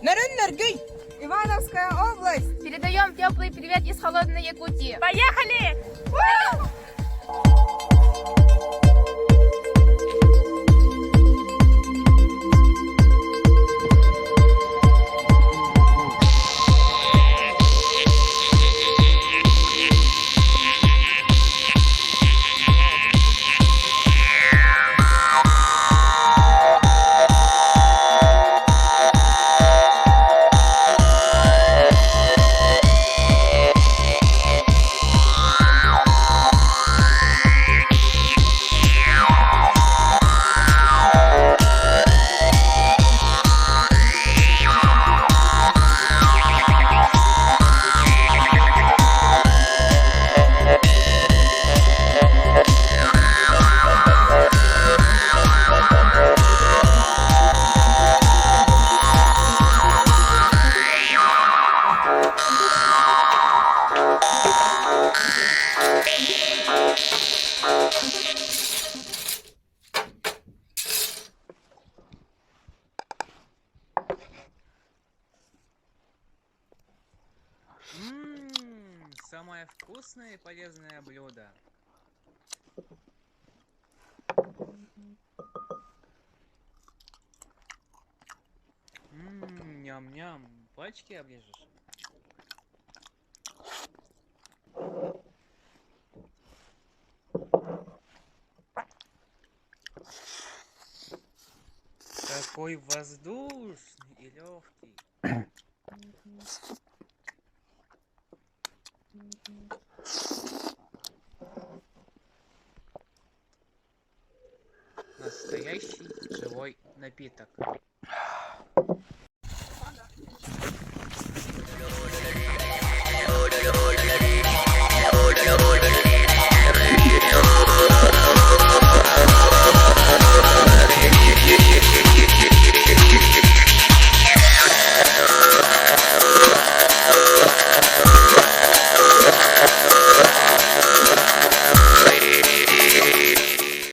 Нарыннаргый! Ивановская область! Передаем теплый привет из холодной Якутии. Поехали! Самое вкусное и полезное блюдо. Ням-ням. Пальчики оближешь? Какой воздушный и легкий. Настоящий живой напиток.